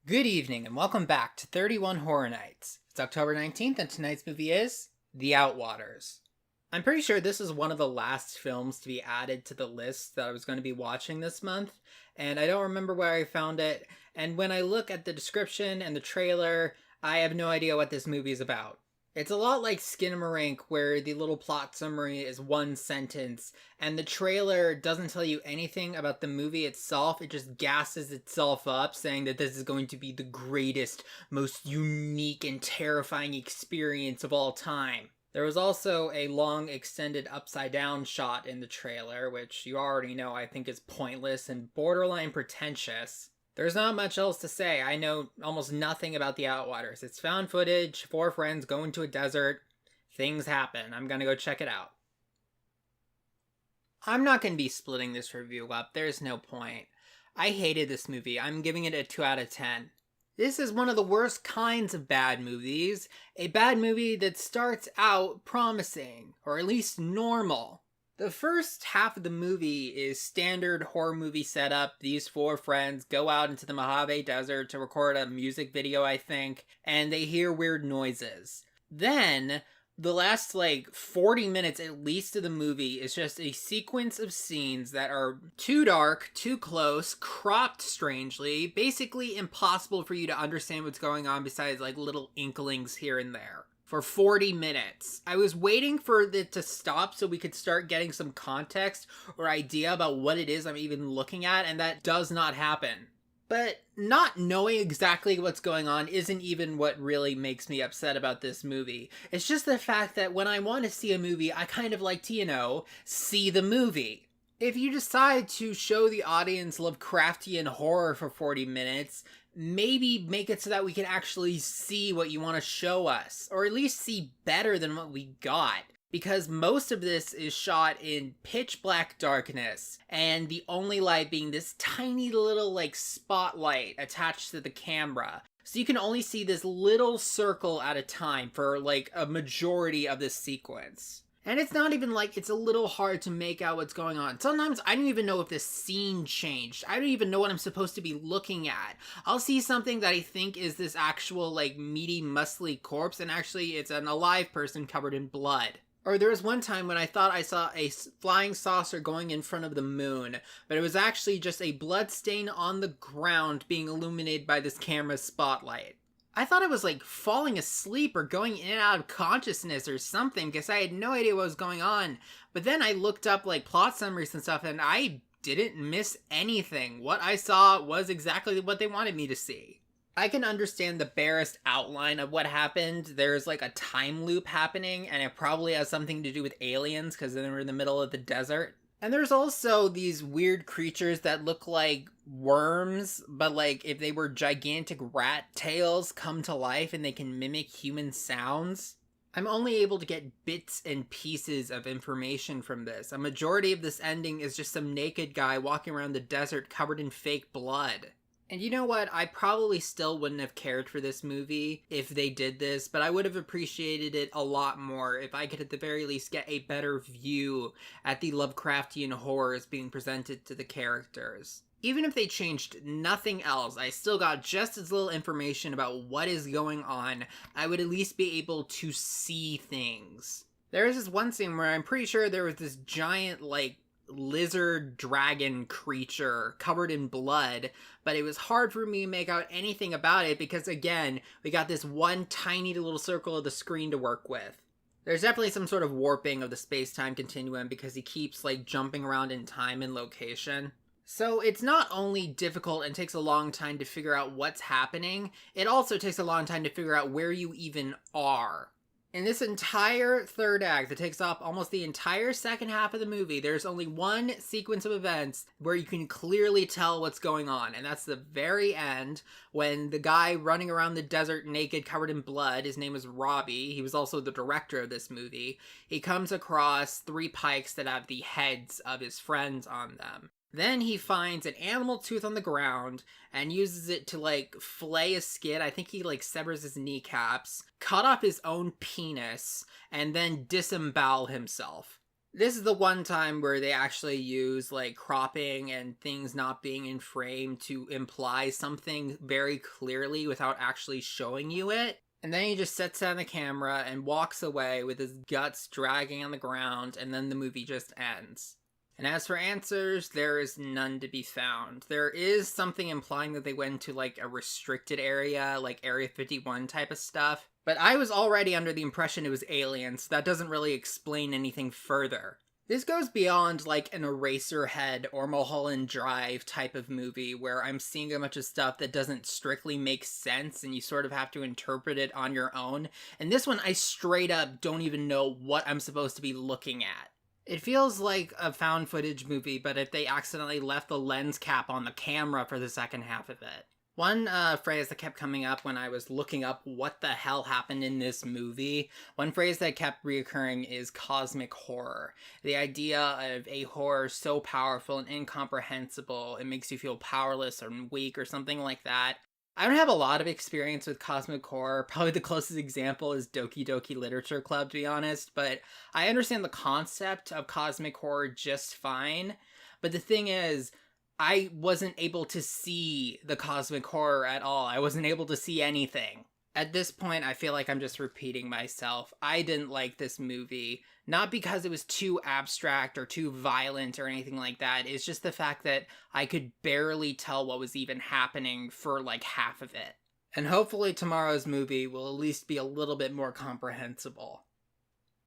Good evening and welcome back to 31 Horror Nights. It's October 19th and tonight's movie is The Outwaters. I'm pretty sure this is one of the last films to be added to the list that I was going to be watching this month, and I don't remember where I found it, and when I look at the description and the trailer, I have no idea what this movie is about. It's a lot like Skinamarink, where the little plot summary is one sentence, and the trailer doesn't tell you anything about the movie itself. It just gasses itself up, saying that this is going to be the greatest, most unique, and terrifying experience of all time. There was also a long, extended upside down shot in the trailer, which you already know I think is pointless and borderline pretentious. There's not much else to say. I know almost nothing about the Outwaters. It's found footage, four friends go into a desert, things happen. I'm gonna go check it out. I'm not gonna be splitting this review up, there's no point. I hated this movie. I'm giving it a 2 out of 10. This is one of the worst kinds of bad movies. A bad movie that starts out promising, or at least normal. The first half of the movie is standard horror movie setup. These four friends go out into the Mojave Desert to record a music video, I think, and they hear weird noises. Then, the last 40 minutes at least of the movie is just a sequence of scenes that are too dark, too close, cropped strangely, basically impossible for you to understand what's going on besides little inklings here and there. For 40 minutes. I was waiting for it to stop so we could start getting some context or idea about what it is I'm even looking at, and that does not happen. But not knowing exactly what's going on isn't even what really makes me upset about this movie. It's just the fact that when I want to see a movie, I kind of like to, see the movie. If you decide to show the audience Lovecraftian horror for 40 minutes, maybe make it so that we can actually see what you want to show us, or at least see better than what we got. Because most of this is shot in pitch black darkness, and the only light being this tiny little spotlight attached to the camera. So you can only see this little circle at a time for a majority of this sequence. And it's not even it's a little hard to make out what's going on. Sometimes I don't even know if this scene changed. I don't even know what I'm supposed to be looking at. I'll see something that I think is this actual meaty, muscly corpse, and actually it's an alive person covered in blood. Or there was one time when I thought I saw a flying saucer going in front of the moon, but it was actually just a blood stain on the ground being illuminated by this camera's spotlight. I thought I was falling asleep or going in and out of consciousness or something because I had no idea what was going on. But then I looked up plot summaries and stuff, and I didn't miss anything. What I saw was exactly what they wanted me to see. I can understand the barest outline of what happened. There's a time loop happening, and it probably has something to do with aliens because they were in the middle of the desert. And there's also these weird creatures that look like worms, but if they were gigantic rat tails come to life and they can mimic human sounds. I'm only able to get bits and pieces of information from this. A majority of this ending is just some naked guy walking around the desert covered in fake blood. And you know what? I probably still wouldn't have cared for this movie if they did this, but I would have appreciated it a lot more if I could at the very least get a better view at the Lovecraftian horrors being presented to the characters. Even if they changed nothing else, I still got just as little information about what is going on. I would at least be able to see things. There is this one scene where I'm pretty sure there was this giant, lizard dragon creature covered in blood, but it was hard for me to make out anything about it because, again, we got this one tiny little circle of the screen to work with. There's definitely some sort of warping of the space-time continuum because he keeps jumping around in time and location. So it's not only difficult and takes a long time to figure out what's happening, it also takes a long time to figure out where you even are. In this entire third act that takes up almost the entire second half of the movie, there's only one sequence of events where you can clearly tell what's going on, and that's the very end when the guy running around the desert naked covered in blood, his name is Robbie, he was also the director of this movie, he comes across 3 pikes that have the heads of his friends on them. Then he finds an animal tooth on the ground and uses it to flay a skid. I think he severs his kneecaps, cut off his own penis, and then disembowel himself. This is the one time where they actually use like cropping and things not being in frame to imply something very clearly without actually showing you it. And then he just sits down the camera and walks away with his guts dragging on the ground, and then the movie just ends. And as for answers, there is none to be found. There is something implying that they went to like a restricted area, like Area 51 type of stuff. But I was already under the impression it was aliens, so that doesn't really explain anything further. This goes beyond like an Eraserhead or Mulholland Drive type of movie where I'm seeing a bunch of stuff that doesn't strictly make sense and you sort of have to interpret it on your own. And this one, I straight up don't even know what I'm supposed to be looking at. It feels like a found footage movie, but if they accidentally left the lens cap on the camera for the second half of it. One phrase that kept coming up when I was looking up what the hell happened in this movie, one phrase that kept reoccurring is cosmic horror. The idea of a horror so powerful and incomprehensible, it makes you feel powerless or weak or something like that. I don't have a lot of experience with cosmic horror. Probably the closest example is Doki Doki Literature Club, to be honest, but I understand the concept of cosmic horror just fine. But the thing is, I wasn't able to see the cosmic horror at all. I wasn't able to see anything. At this point, I feel like I'm just repeating myself. I didn't like this movie. Not because it was too abstract or too violent or anything like that. It's just the fact that I could barely tell what was even happening for like half of it. And hopefully tomorrow's movie will at least be a little bit more comprehensible.